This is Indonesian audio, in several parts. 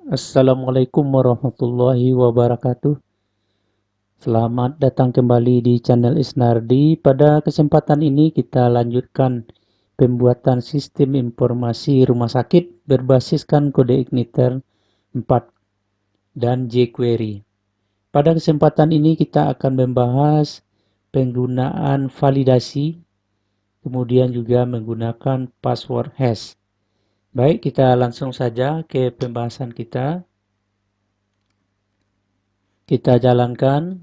Assalamualaikum warahmatullahi wabarakatuh. Selamat datang kembali di channel Isnardi. Pada kesempatan ini kita lanjutkan pembuatan sistem informasi rumah sakit berbasiskan kode Igniter 4 dan jQuery. Pada kesempatan ini kita akan membahas penggunaan validasi, kemudian juga menggunakan password hash. Baik, kita langsung saja ke pembahasan kita. Kita jalankan.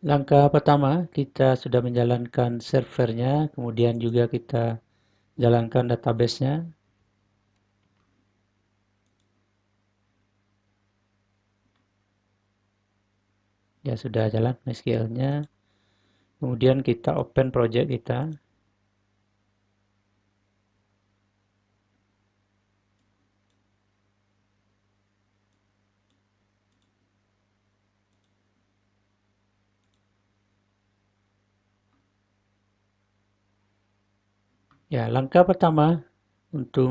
Langkah pertama, kita sudah menjalankan servernya, kemudian juga kita jalankan database-nya. Ya, sudah jalan MySQL-nya. Kemudian kita open project kita. Ya, langkah pertama untuk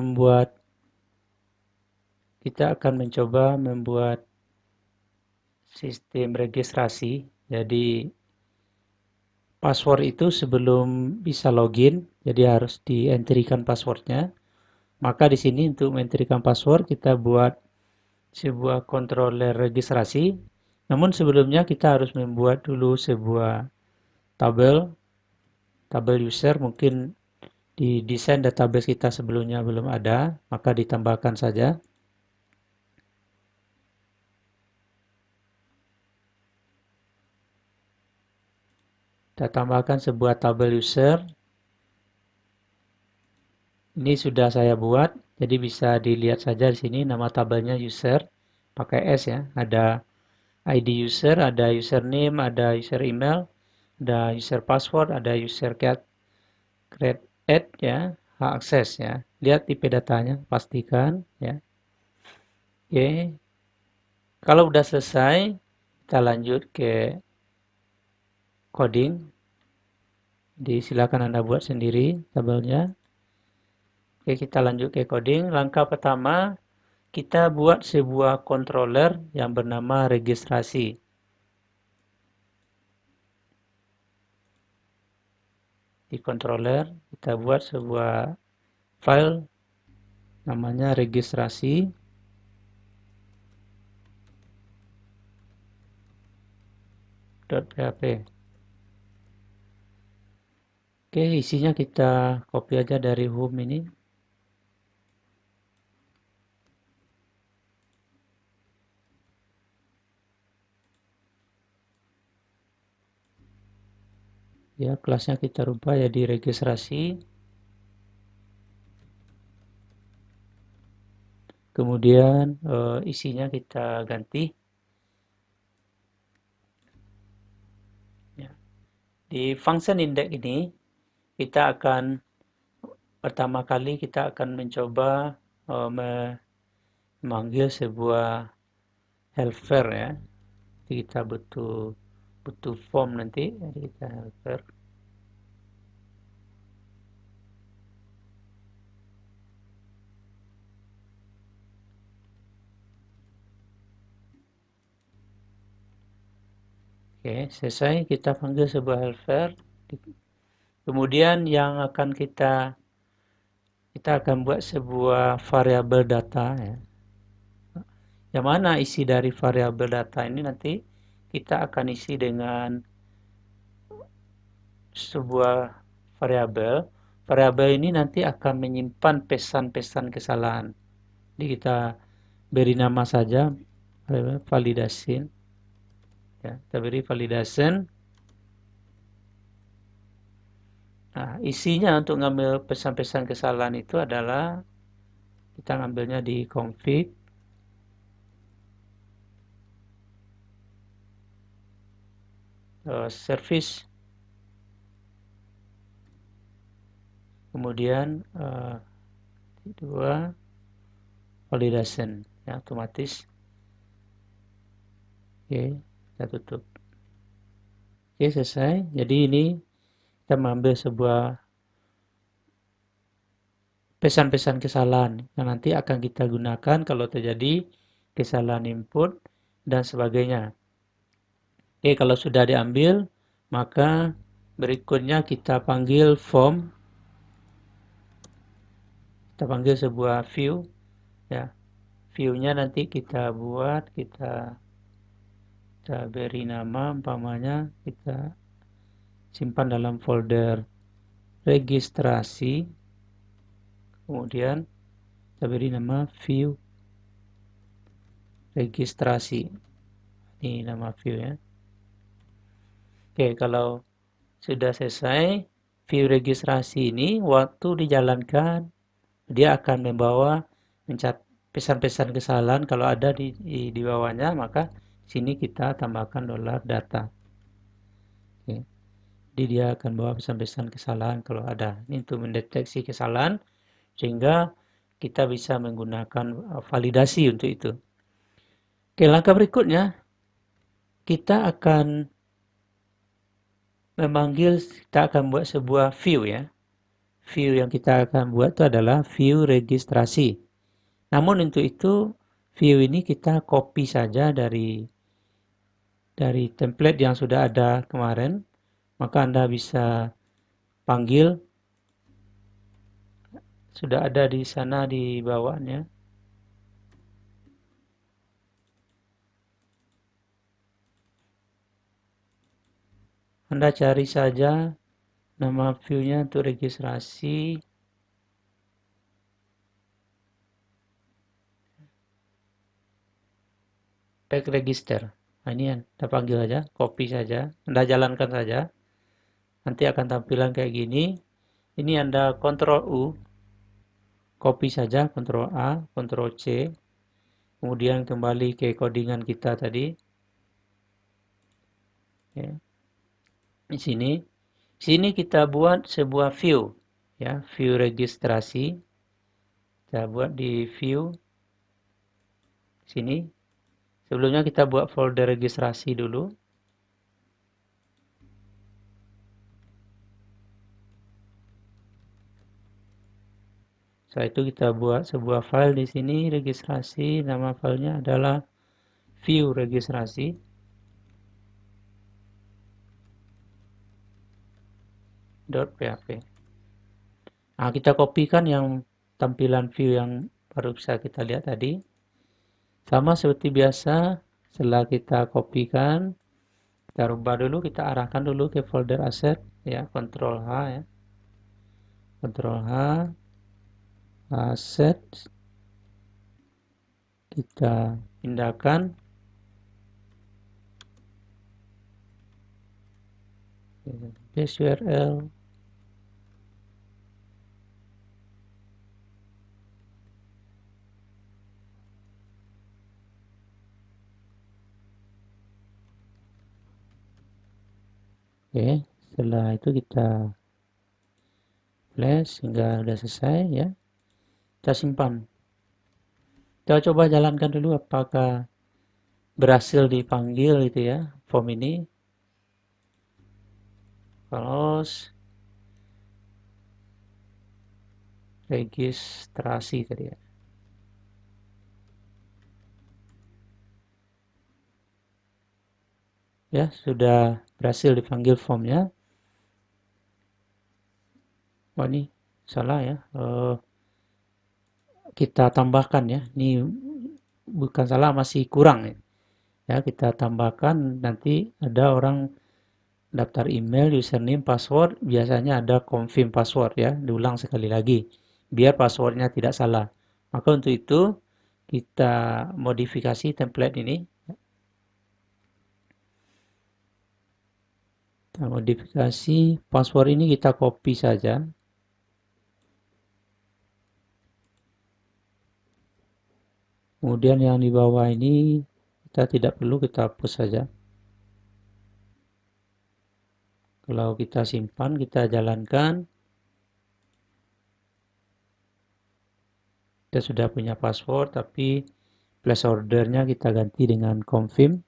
kita akan mencoba membuat sistem registrasi. Jadi, password itu sebelum bisa login, jadi harus di-entry-kan passwordnya. Maka di sini untuk men-entry-kan password kita buat sebuah controller registrasi. Namun sebelumnya kita harus membuat dulu sebuah tabel user. Mungkin di desain database kita sebelumnya belum ada, maka ditambahkan saja. Kita tambahkan sebuah tabel user. Ini sudah saya buat, jadi bisa dilihat saja di sini nama tabelnya user, pakai S ya. Ada ID user, ada username, ada user email, ada user password, ada user create add ya, hak akses ya. Lihat IP datanya, pastikan ya. Oke. Kalau udah selesai, kita lanjut ke coding. Silakan Anda buat sendiri tabelnya. Oke, kita lanjut ke coding. Langkah pertama, kita buat sebuah controller yang bernama registrasi. Di controller, kita buat sebuah file namanya registrasi.php. Oke, isinya kita copy aja dari home ini. Ya, kelasnya kita rubah jadi registrasi. Kemudian isinya kita ganti. Ya. Di function index ini kita akan pertama kali kita akan mencoba memanggil sebuah helper ya. Jadi kita butuh form nanti, jadi kita helper. Oke, selesai kita panggil sebuah helper. Kemudian yang akan kita akan buat sebuah variabel data ya. Yang mana isi dari variabel data ini nanti kita akan isi dengan sebuah variabel. Variabel ini nanti akan menyimpan pesan-pesan kesalahan. Jadi kita beri nama saja validation. Ya, kita beri validation. Nah, isinya untuk ngambil pesan-pesan kesalahan itu adalah kita ngambilnya di config. service, kemudian kedua validation, ya, otomatis. Oke, kita tutup. Oke, selesai. Jadi ini kita mengambil sebuah pesan-pesan kesalahan yang nanti akan kita gunakan kalau terjadi kesalahan input dan sebagainya. Oke, kalau sudah diambil, maka berikutnya kita panggil form. Kita panggil sebuah view, ya. View-nya nanti kita buat, kita beri nama, umpamanya kita simpan dalam folder registrasi, kemudian kita beri nama view registrasi. Ini nama view, ya. Oke, kalau sudah selesai view registrasi ini, waktu dijalankan dia akan membawa pesan-pesan kesalahan kalau ada di bawahnya, maka sini kita tambahkan $data. Oke. Jadi dia akan bawa pesan-pesan kesalahan kalau ada. Ini untuk mendeteksi kesalahan sehingga kita bisa menggunakan validasi untuk itu. Oke, langkah berikutnya kita akan buat sebuah view, ya. View yang kita akan buat itu adalah view registrasi. Namun untuk itu view ini kita copy saja dari template yang sudah ada kemarin, maka Anda bisa panggil, sudah ada di sana di bawahnya. Anda cari saja nama view-nya untuk registrasi. Tag register. Nah, ini Anda panggil saja, copy saja, Anda jalankan saja. Nanti akan tampilan kayak gini. Ini Anda Ctrl U, copy saja, Ctrl A, Ctrl C. Kemudian kembali ke codingan kita tadi. Ya. Di sini kita buat sebuah view, ya, view registrasi. Kita buat di view sini. Sebelumnya kita buat folder registrasi dulu. Setelah itu kita buat sebuah file di sini registrasi. Nama filenya adalah view registrasi. .php. Nah, kita kopikan yang tampilan view yang baru bisa kita lihat tadi. Sama seperti biasa, setelah kita kopikan, kita rubah dulu, kita arahkan dulu ke folder asset, ya, Ctrl H, ya. Ctrl H, asset, kita pindahkan base URL. Oke, setelah itu kita flash hingga sudah selesai, ya. Kita simpan. Kita coba jalankan dulu apakah berhasil dipanggil itu, ya, form ini. Close registrasi tadi, ya. Ya, sudah berhasil dipanggil formnya. Oh, ini salah, ya. Kita tambahkan, ya. Ini bukan salah, masih kurang, ya. Ya, kita tambahkan, nanti ada orang daftar email, username, password, biasanya ada confirm password, ya. Diulang sekali lagi biar passwordnya tidak salah. Maka untuk itu kita modifikasi template ini. Kita modifikasi password ini, kita copy saja. Kemudian yang di bawah ini kita tidak perlu, kita hapus saja. Kalau kita simpan, kita jalankan, kita sudah punya password, tapi placeholder-nya kita ganti dengan confirm.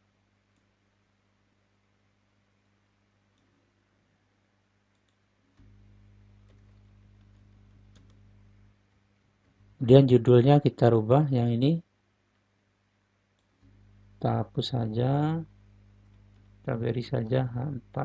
Kemudian judulnya kita rubah yang ini. Kita hapus saja. Kita beri saja H4.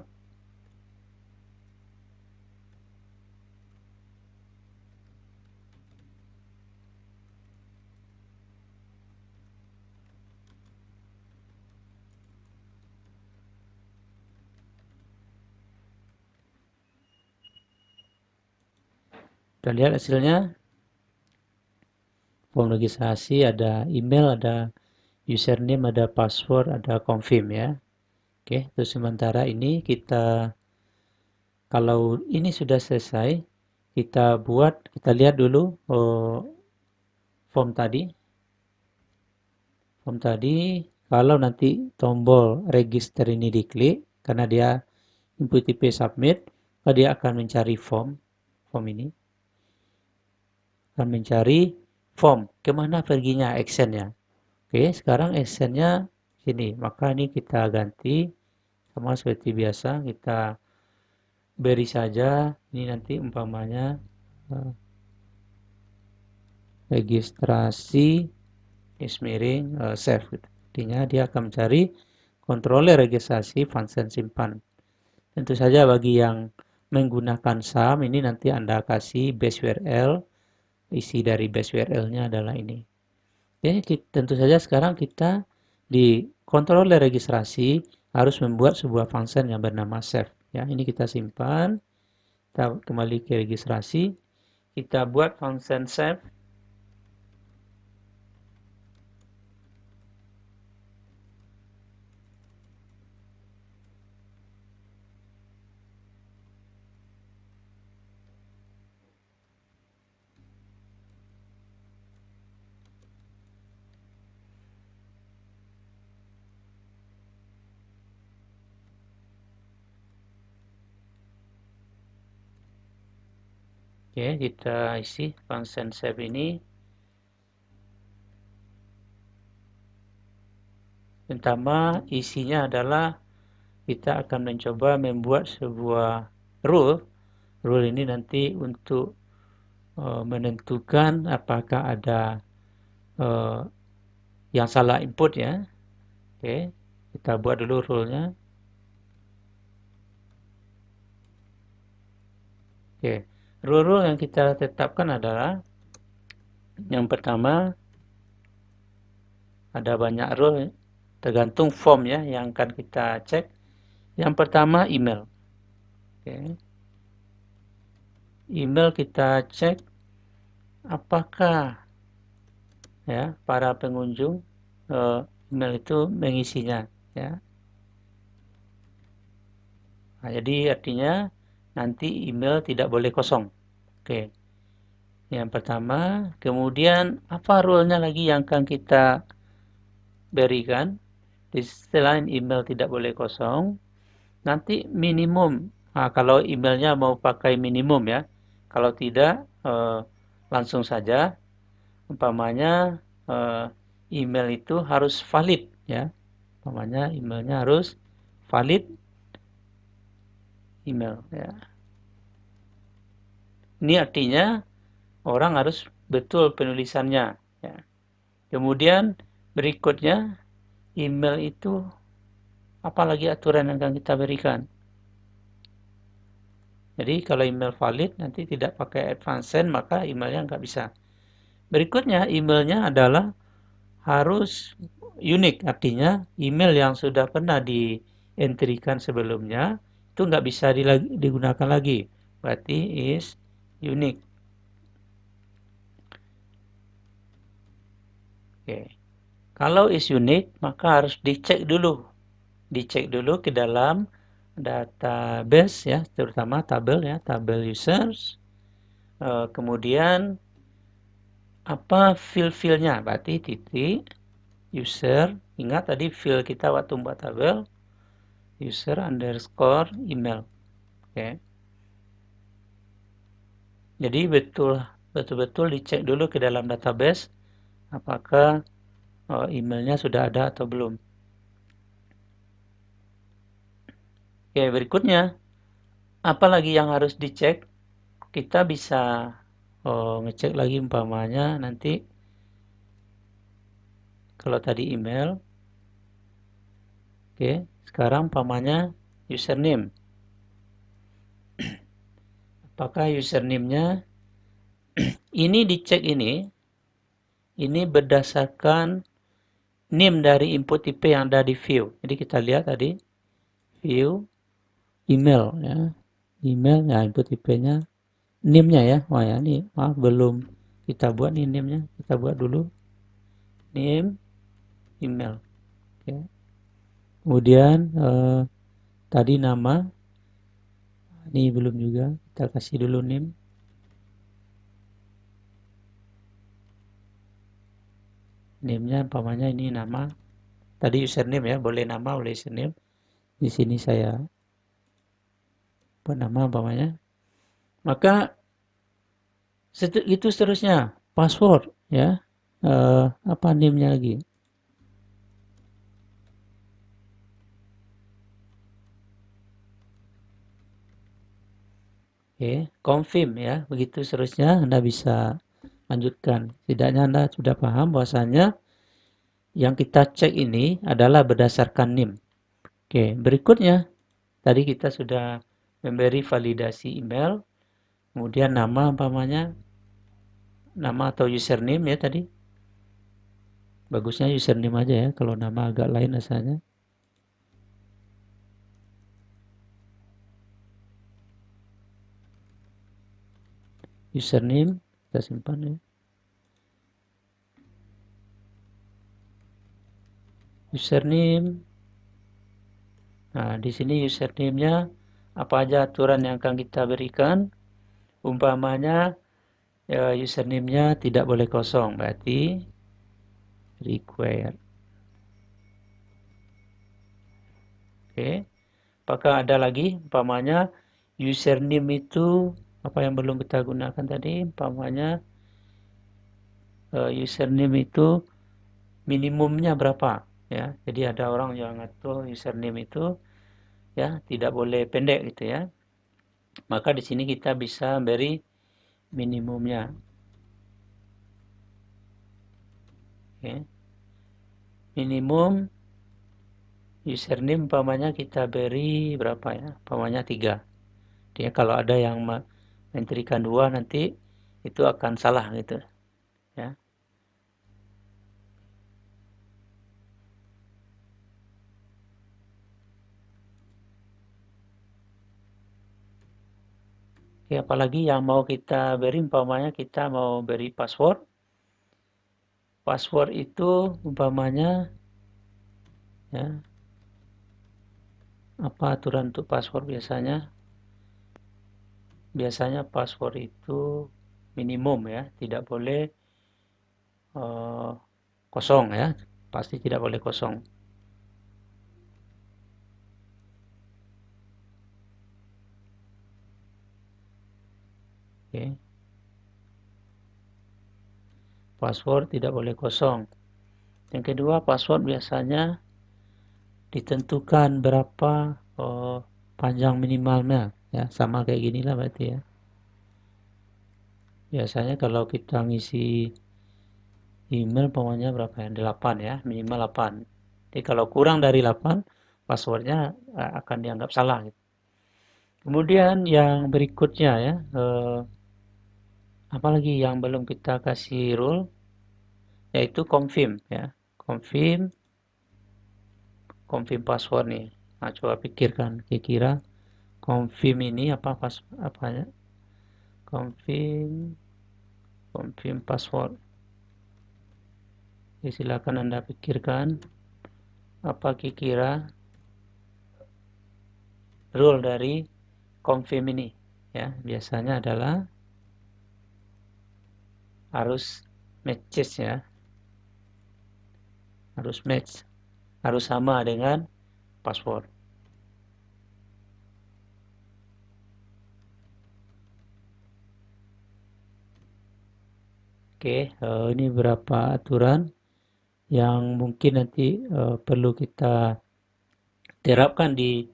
Kita lihat hasilnya. Form registrasi, ada email, ada username, ada password, ada confirm ya. Oke, terus sementara ini kita, kalau ini sudah selesai, kita lihat dulu form tadi. Form tadi, kalau nanti tombol register ini diklik, karena dia input TP submit, maka dia akan mencari form ini. Akan mencari form, kemana perginya actionnya. Oke, sekarang actionnya sini, maka ini kita ganti, sama seperti biasa, kita beri saja, ini nanti umpamanya registrasi save. Artinya dia akan mencari controller registrasi function simpan. Tentu saja bagi yang menggunakan SAM, ini nanti Anda kasih base URL, isi dari base URL-nya adalah ini. Oke, tentu saja sekarang kita di controller registrasi harus membuat sebuah function yang bernama save. Ya, ini kita simpan, kita kembali ke registrasi, kita buat function save. Oke, kita isi function save ini. Pertama, isinya adalah kita akan mencoba membuat sebuah rule. Rule ini nanti untuk menentukan apakah ada yang salah input ya. Oke, kita buat dulu rule-nya. Oke, rule-rule yang kita tetapkan adalah yang pertama, ada banyak rule tergantung form ya yang akan kita cek. Yang pertama email. Oke. Email kita cek apakah ya para pengunjung email itu mengisinya ya. Nah, jadi artinya nanti email tidak boleh kosong. Oke. Yang pertama, kemudian apa rule-nya lagi yang akan kita berikan? Selain email tidak boleh kosong, nanti minimum. Nah, kalau emailnya mau pakai minimum ya. Kalau tidak, langsung saja. Umpamanya email itu harus valid ya. Umpamanya emailnya harus valid email ya. Ini artinya orang harus betul penulisannya ya. Kemudian berikutnya email itu apalagi aturan yang akan kita berikan. Jadi kalau email valid nanti tidak pakai advance send maka emailnya nggak bisa. Berikutnya emailnya adalah harus unik, artinya email yang sudah pernah di-entrikan sebelumnya itu nggak bisa digunakan lagi. Berarti is unique. Oke. Kalau is unique maka harus dicek dulu. Dicek dulu ke dalam database ya, terutama tabel ya, tabel users. Kemudian apa field-fieldnya? Berarti titik user. Ingat tadi field kita waktu membuat tabel user underscore email. Oke. Jadi betul-betul dicek dulu ke dalam database apakah emailnya sudah ada atau belum. Oke, berikutnya apalagi yang harus dicek? Kita bisa ngecek lagi umpamanya nanti kalau tadi email. Oke, sekarang umpamanya username. Apakah username-nya ini dicek ini berdasarkan name dari input IP yang ada di view. Jadi kita lihat tadi view email ya. Email ya input IP-nya name-nya ya. Wah ya ini maaf belum kita buat nih name-nya. Kita buat dulu name email. Oke. Kemudian tadi nama ini belum juga. Kita kasih dulu name. Name-nya umpamanya ini nama. Tadi username ya, boleh nama, boleh username. Di sini saya buat nama umpamanya. Maka itu seterusnya password ya. Apa name-nya lagi? Oke, confirm ya. Begitu seterusnya Anda bisa lanjutkan. Setidaknya Anda sudah paham bahwasanya yang kita cek ini adalah berdasarkan NIM. Oke, berikutnya tadi kita sudah memberi validasi email, kemudian nama umpamanya, nama atau username ya tadi. Bagusnya username aja ya, kalau nama agak lain rasanya. Username, kita simpan ya. Username. Nah, di sini username-nya apa aja aturan yang akan kita berikan. Umpamanya username-nya tidak boleh kosong, berarti required. Oke. Apakah ada lagi umpamanya username itu apa yang belum kita gunakan tadi? Umpamanya username itu minimumnya berapa ya. Jadi ada orang yang ngatur username itu ya tidak boleh pendek gitu ya. Maka di sini kita bisa beri minimumnya. Oke. Minimum username umpamanya kita beri berapa ya? Umpamanya 3. Dia kalau ada yang menterikan 2 nanti itu akan salah gitu ya. Oke, apalagi yang mau kita beri umpamanya kita mau beri password. Password itu umpamanya ya apa aturan untuk password biasanya? Biasanya password itu minimum ya, tidak boleh kosong ya, pasti tidak boleh kosong. Oke. Password tidak boleh kosong. Yang kedua, password biasanya ditentukan berapa panjang minimalnya ya, sama kayak gini lah berarti ya. Biasanya kalau kita ngisi email pokoknya berapa ya? 8 ya, minimal 8. Jadi kalau kurang dari 8, passwordnya akan dianggap salah gitu. Kemudian yang berikutnya ya, apalagi yang belum kita kasih rule, yaitu confirm ya. Confirm password nih. Nah, coba pikirkan kira-kira confirm ini apa apanya? Confirm password. Jadi silakan Anda pikirkan apa kira-kira rule dari confirm ini ya. Biasanya adalah harus matches ya. Harus match. Harus sama dengan password. Oke, ini beberapa aturan yang mungkin nanti perlu kita terapkan di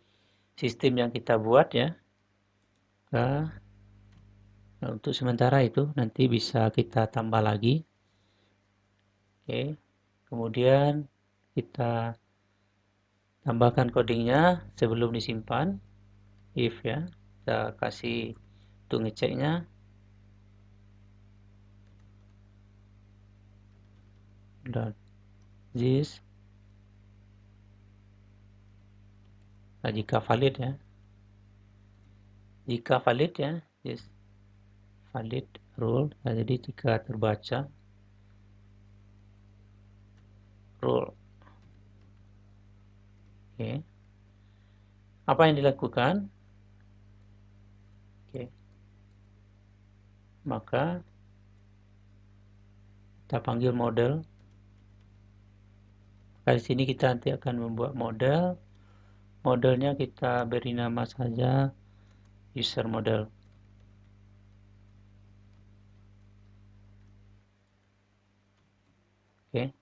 sistem yang kita buat ya. Nah, untuk sementara itu nanti bisa kita tambah lagi. Oke, kemudian kita tambahkan codingnya sebelum disimpan. If ya, kita kasih untuk ngeceknya. Dan this, nah, jika valid ya, this valid rule. Nah, jadi jika terbaca rule. Oke, apa yang dilakukan? Oke, maka kita panggil model. Di sini kita nanti akan membuat model. Modelnya kita beri nama saja user model. Oke,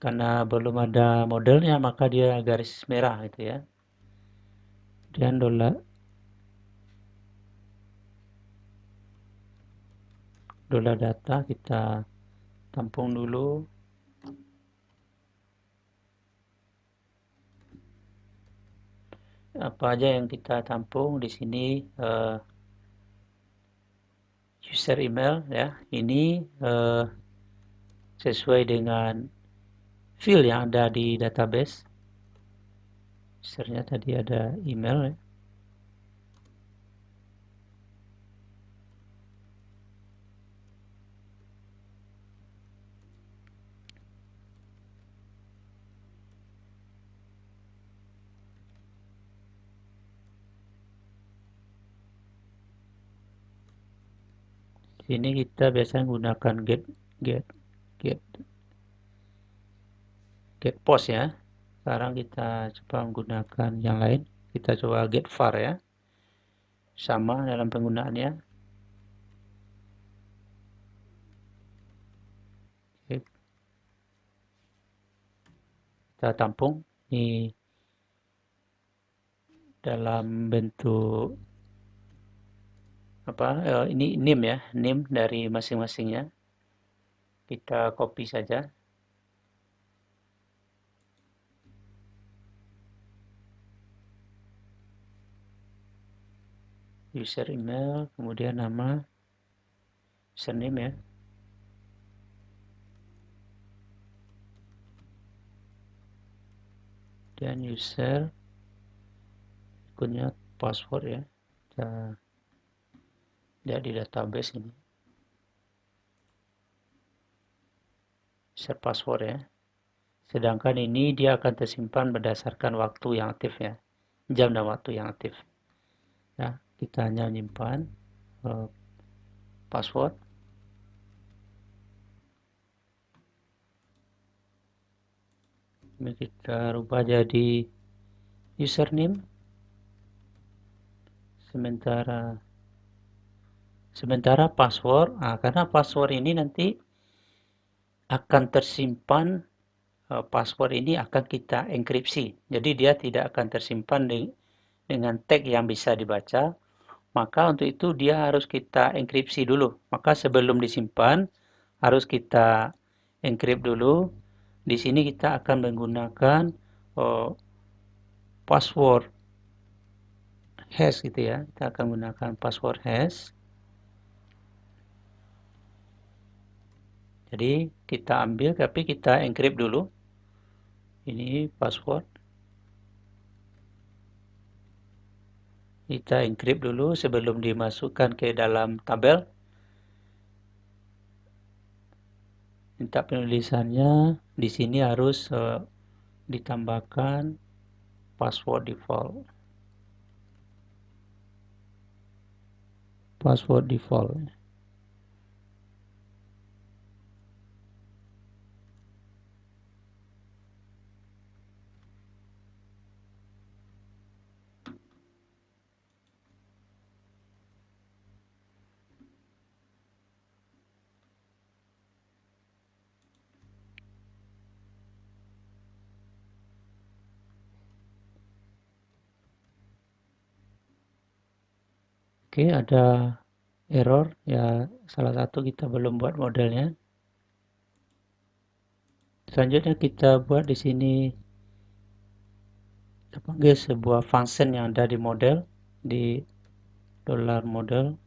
karena belum ada modelnya maka dia garis merah gitu ya. Dan dollar data kita tampung dulu. Apa aja yang kita tampung di sini, user email ya. Ini sesuai dengan field yang ada di database. Usernya tadi ada email ya. Sini kita biasanya gunakan get get post ya. Sekarang kita coba menggunakan yang lain. Kita coba get var ya. Sama dalam penggunaannya. Oke. Kita tampung ini dalam bentuk apa? Ini name ya, name dari masing-masingnya. Kita copy saja. User email, kemudian nama, username ya. Dan user, akunnya password ya. Kita lihat di database ini. User password ya. Sedangkan ini dia akan tersimpan berdasarkan waktu yang aktif ya. Jam dan waktu yang aktif. Ya, kita hanya menyimpan password. Ini kita rubah jadi username. Sementara password, karena password ini nanti akan tersimpan, password ini akan kita enkripsi. Jadi dia tidak akan tersimpan dengan tag yang bisa dibaca. Maka untuk itu dia harus kita enkripsi dulu. Maka sebelum disimpan harus kita encrypt dulu. Di sini kita akan menggunakan password hash gitu ya. Kita akan menggunakan password hash. Jadi kita ambil tapi kita encrypt dulu. Ini password. Kita encrypt dulu sebelum dimasukkan ke dalam tabel. Minta penulisannya di sini harus ditambahkan password default. Password default. Oke, ada error ya, salah satu kita belum buat modelnya. Selanjutnya kita buat di sini panggil sebuah function yang ada di model, di $model.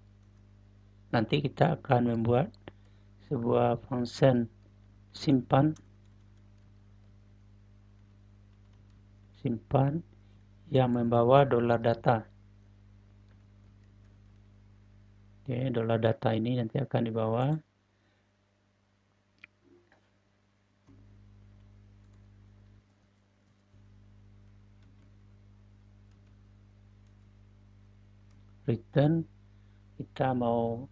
Nanti kita akan membuat sebuah function simpan yang membawa $data. Oke, $data ini nanti akan dibawa return. Kita mau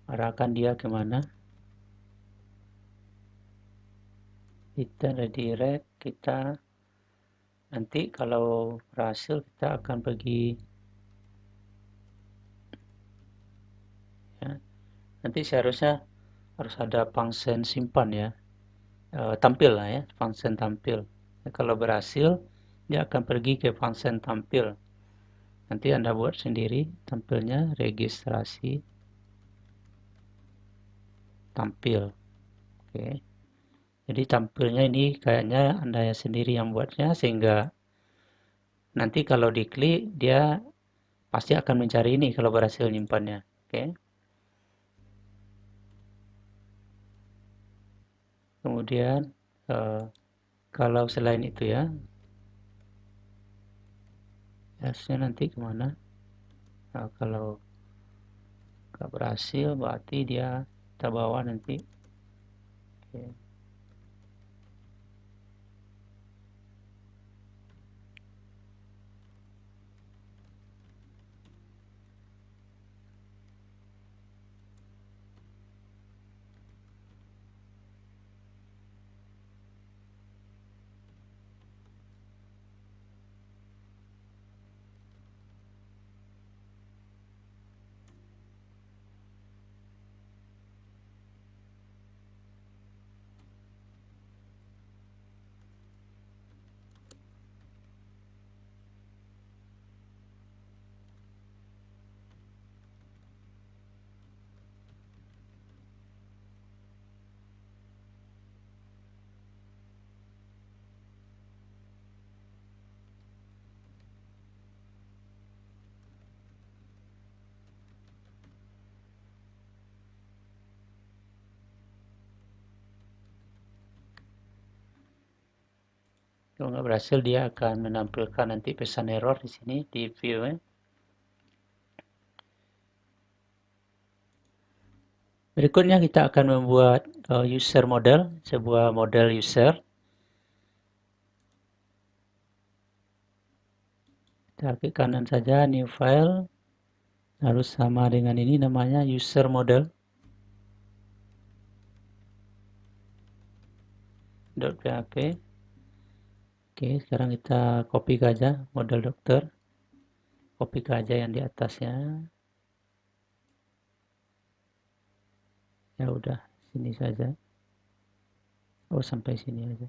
arahkan dia kemana? Return redirect. Kita nanti kalau berhasil kita akan pergi ya. Nanti seharusnya harus ada function simpan ya, tampil lah ya, function tampil. Nah, kalau berhasil dia akan pergi ke function tampil. Nanti Anda buat sendiri tampilnya, registrasi tampil. Oke. Jadi tampilnya ini kayaknya Anda sendiri yang buatnya, sehingga nanti kalau diklik dia pasti akan mencari ini kalau berhasil nyimpannya. Oke. Kemudian kalau selain itu ya, harusnya nanti kemana? Nah, kalau nggak berhasil berarti dia kita bawa nanti. Oke. Kalau nggak berhasil dia akan menampilkan nanti pesan error di sini di view ya. Berikutnya kita akan membuat user model, sebuah model user. Kita klik kanan saja, new file, harus sama dengan ini namanya user model. .php. Oke, sekarang kita copy aja model dokter. Copy aja yang di atasnya. Ya udah, sini saja. Oh, sampai sini aja.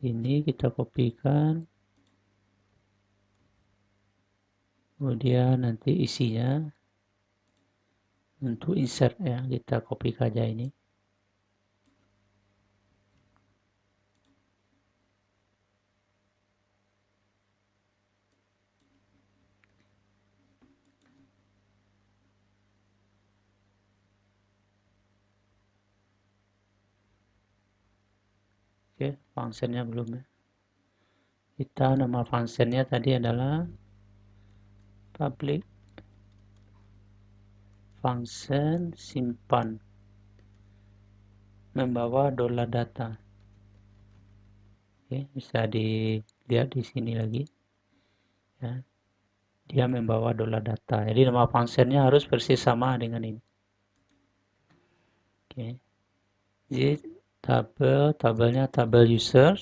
Sini kita kopikan. Kemudian nanti isinya untuk insert ya, kita copy aja ini. Oke, functionnya belum ya. Kita nama functionnya tadi adalah public function simpan membawa $data. Oke, bisa dilihat di sini lagi ya. Dia membawa $data. Jadi nama functionnya harus persis sama dengan ini. Oke. Jadi tabelnya tabel user,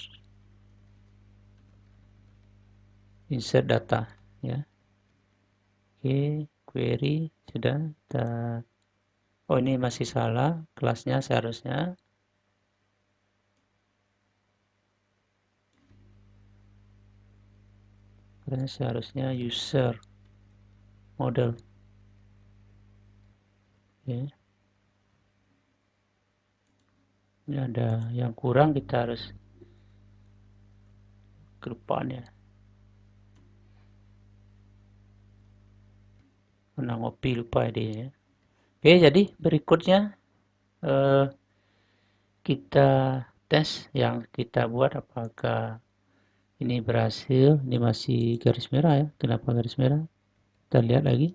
insert data ya. Oke, query sudah. Oh, ini masih salah kelasnya, seharusnya user. model. Ya. Ini ada yang kurang, kita harus ke depannya. Pernah ngopi lupa dia ya. Oke, jadi berikutnya kita tes yang kita buat apakah ini berhasil. Ini masih garis merah ya. Kenapa garis merah? Kita lihat lagi.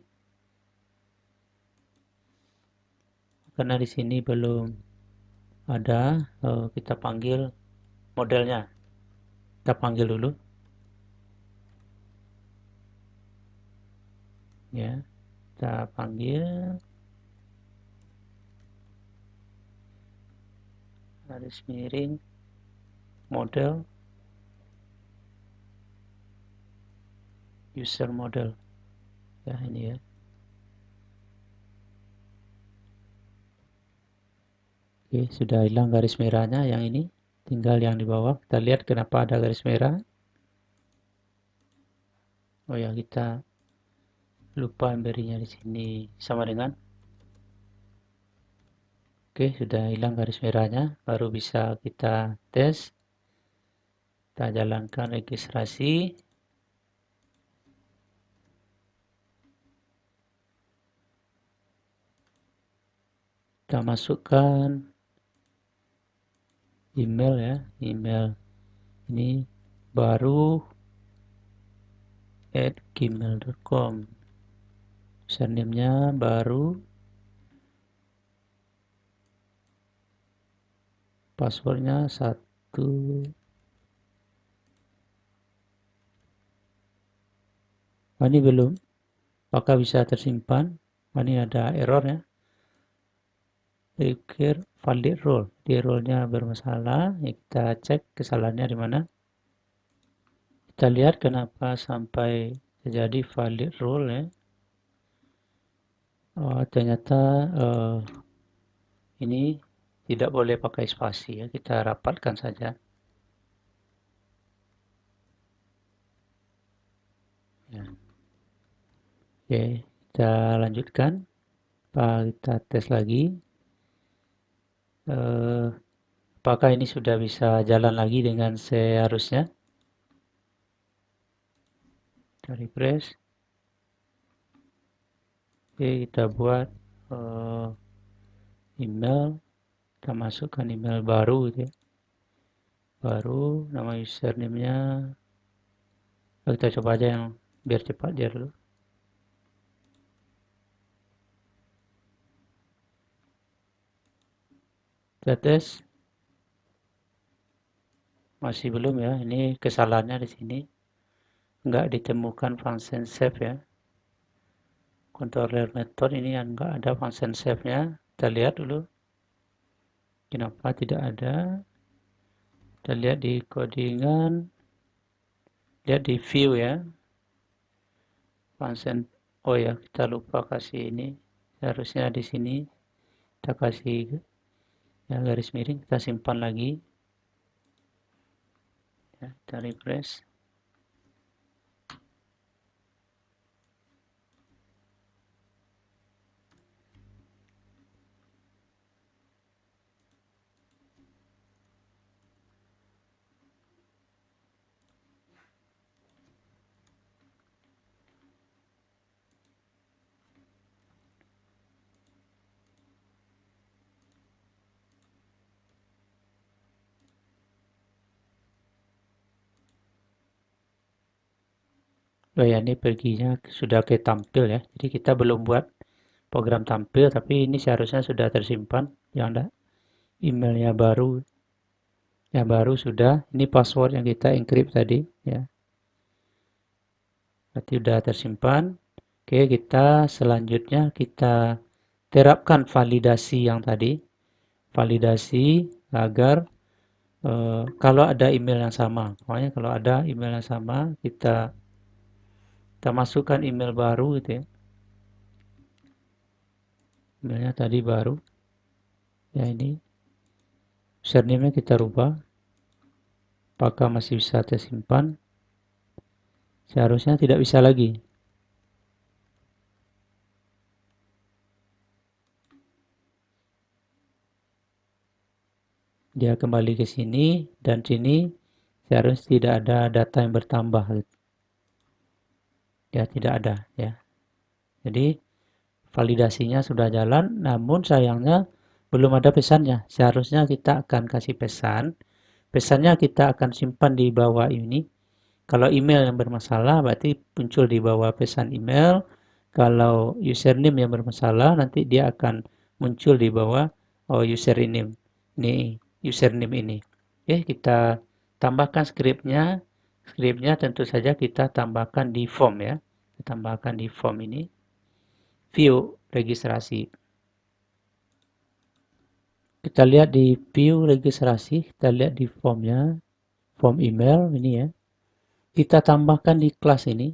Karena di sini belum ada, kita panggil modelnya. Kita panggil dulu. Ya, kita panggil garis miring model user model. Ya, ini ya. Oke, sudah hilang garis merahnya yang ini. Tinggal yang di bawah. Kita lihat kenapa ada garis merah. Oh ya, kita lupa berinya di sini sama dengan. Oke, sudah hilang garis merahnya. Baru bisa kita tes. Kita jalankan registrasi. Kita masukkan email ya. Email ini baru @gmail.com. Username-nya baru. Passwordnya 1. Ini belum. Apakah bisa tersimpan? Ini ada error ya. Require valid role. Di role-nya bermasalah. Ya, kita cek kesalahannya di mana. Kita lihat kenapa sampai terjadi valid role ya. Oh, ternyata ini tidak boleh pakai spasi ya. Kita rapatkan saja. Ya. Oke, kita lanjutkan. Kita tes lagi. Apakah ini sudah bisa jalan lagi dengan seharusnya? Kita refresh. Oke, kita buat email. Kita masukkan email baru gitu ya. Baru, nama username-nya. Kita coba aja yang biar cepat dia dulu. Kita tes. Masih belum ya. Ini kesalahannya di sini. Nggak ditemukan function save ya. Controller method ini yang nggak ada function save-nya. Kita lihat dulu. Kenapa tidak ada? Kita lihat di codingan. Lihat di view ya. Function. Oh ya, kita lupa kasih ini. Harusnya di sini kita kasih ya, garis miring. Kita simpan lagi. Ya, kita refresh. Oh ya, ini perginya sudah ke tampil ya. Jadi kita belum buat program tampil, tapi ini seharusnya sudah tersimpan. Yang ada emailnya baru, yang baru sudah. Ini password yang kita encrypt tadi ya. Berarti sudah tersimpan. Oke, kita selanjutnya kita terapkan validasi yang tadi. Validasi agar kalau ada email yang sama. Makanya kalau ada email yang sama, kita masukkan email baru gitu ya. Emailnya tadi baru. Ya ini username-nya kita rubah. Apakah masih bisa tersimpan? Seharusnya tidak bisa lagi. Dia kembali ke sini dan sini seharusnya tidak ada data yang bertambah. Ya, tidak ada ya. Jadi validasinya sudah jalan, namun sayangnya belum ada pesannya. Seharusnya kita akan kasih pesan. Pesannya kita akan simpan di bawah ini. Kalau email yang bermasalah berarti muncul di bawah pesan email. Kalau username yang bermasalah nanti dia akan muncul di bawah username. Ini username ini. Oke, kita tambahkan skripnya. Skripnya tentu saja kita tambahkan di form ya. Kita tambahkan di form ini. View registrasi. Kita lihat di view registrasi, kita lihat di formnya, form email ini ya. Kita tambahkan di kelas ini,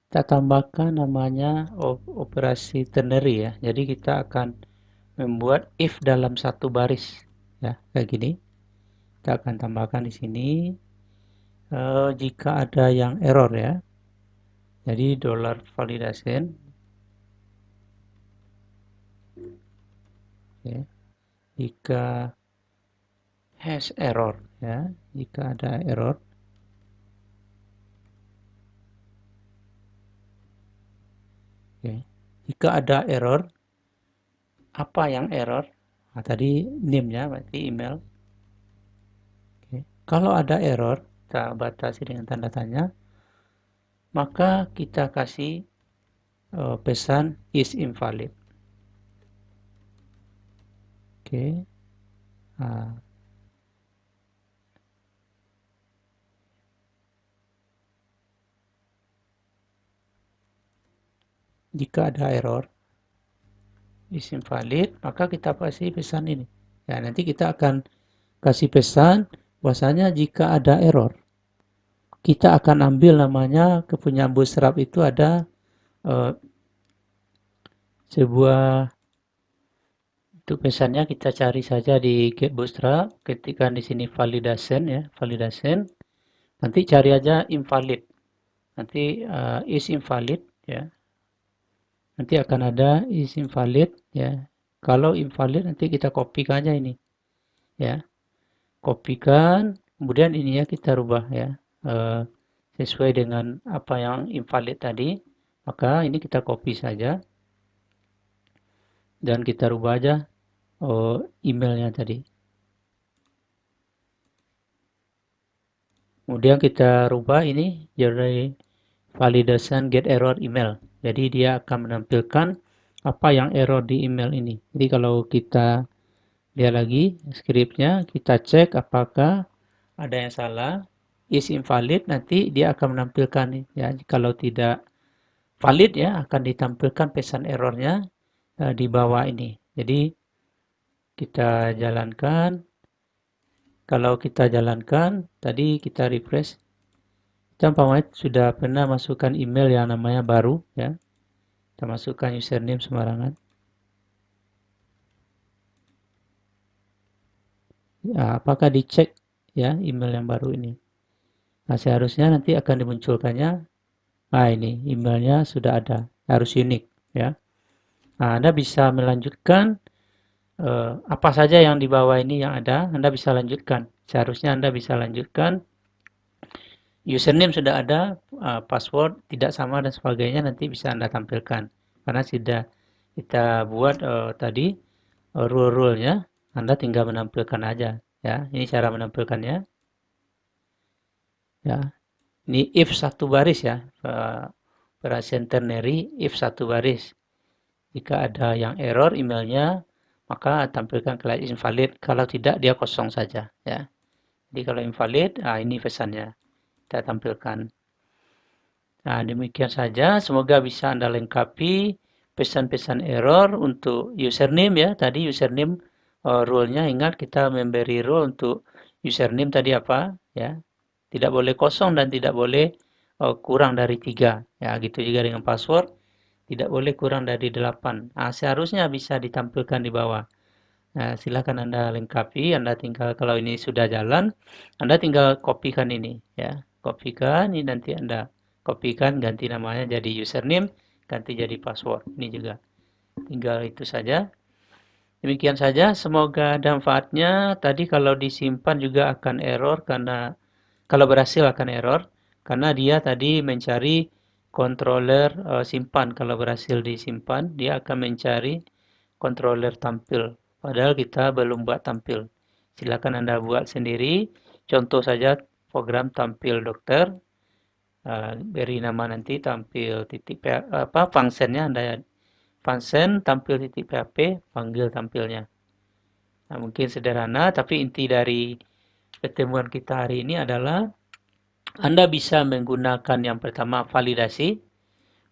kita tambahkan namanya operasi ternary ya. Jadi kita akan membuat if dalam satu baris ya, kayak gini. Kita akan tambahkan di sini jika ada yang error ya. Jadi $validation ya. Jika has error ya, jika ada error. Oke. Jika ada error, apa yang error? Nah, tadi name-nya berarti email. Oke. Kalau ada error, kita batasi dengan tanda tanya, maka kita kasih pesan is invalid. Oke. Nah, jika ada error is invalid, maka kita kasih pesan ini. Ya, nanti kita akan kasih pesan bahwasanya jika ada error, kita akan ambil namanya kepunyaan Bootstrap itu ada sebuah. Untuk pesannya kita cari saja di Get Bootstrap, ketikkan di sini validation ya, validation. Nanti cari aja invalid. Nanti is invalid ya. Nanti akan ada is invalid ya. Kalau invalid nanti kita kopikan aja ini ya. Kopikan, kemudian ini ya kita rubah ya. Sesuai dengan apa yang invalid tadi. Maka ini kita copy saja. Dan kita rubah aja emailnya tadi. Kemudian kita rubah ini jadi validation get error email. Jadi dia akan menampilkan apa yang error di email ini. Jadi kalau kita lihat lagi skripnya, kita cek apakah ada yang salah, is invalid, nanti dia akan menampilkan ya. Kalau tidak valid ya akan ditampilkan pesan errornya di bawah ini. Jadi kita jalankan. Kalau kita jalankan, tadi kita refresh. Kita umpamanya sudah pernah masukkan email yang namanya baru ya. Kita masukkan username sembarangan. Ya, apakah dicek ya email yang baru ini? Nah, seharusnya nanti akan dimunculkannya. Nah, ini emailnya sudah ada, harus unik ya. Nah, Anda bisa melanjutkan apa saja yang di bawah ini yang ada, Anda bisa lanjutkan. Seharusnya Anda bisa lanjutkan. Username sudah ada, password tidak sama dan sebagainya nanti bisa Anda tampilkan. Karena sudah kita buat tadi rule-rule-nya, Anda tinggal menampilkan aja ya. Ini cara menampilkannya. Ya. Ini if satu baris ya. Operasi ternary if satu baris. Jika ada yang error emailnya, maka tampilkan class invalid. Kalau tidak dia kosong saja ya. Jadi kalau invalid, ini pesannya kita tampilkan. Nah, demikian saja. Semoga bisa Anda lengkapi pesan-pesan error untuk username ya. Tadi username rule-nya ingat kita memberi rule untuk username tadi apa ya. Tidak boleh kosong dan tidak boleh kurang dari 3. Ya, gitu juga dengan password. Tidak boleh kurang dari 8. Nah, seharusnya bisa ditampilkan di bawah. Nah, silakan Anda lengkapi. Anda tinggal kalau ini sudah jalan, Anda tinggal kopikan ini ya. Kopikan ini nanti Anda kopikan ganti namanya jadi username, ganti jadi password. Ini juga tinggal itu saja. Demikian saja, semoga ada manfaatnya. Tadi kalau disimpan juga akan error karena kalau berhasil akan error karena dia tadi mencari controller simpan. Kalau berhasil disimpan, dia akan mencari controller tampil. Padahal kita belum buat tampil. Silakan Anda buat sendiri. Contoh saja program tampil dokter. Beri nama nanti tampil titik functionnya Anda function tampil titik PHP panggil tampilnya. Nah, mungkin sederhana tapi inti dari pertemuan kita hari ini adalah Anda bisa menggunakan yang pertama validasi.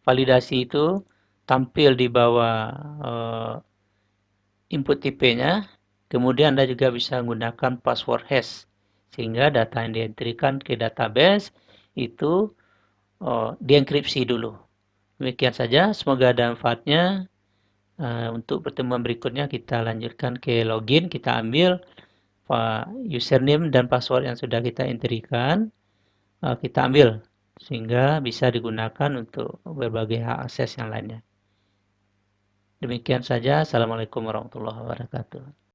Validasi itu tampil di bawah input tipenya. Kemudian Anda juga bisa menggunakan password hash. Sehingga data yang dientrikan ke database itu dienkripsi dulu. Demikian saja, semoga ada manfaatnya. Untuk pertemuan berikutnya kita lanjutkan ke login, kita ambil username dan password yang sudah kita entrikan, kita ambil sehingga bisa digunakan untuk berbagai hak akses yang lainnya. Demikian saja, Assalamualaikum warahmatullahi wabarakatuh.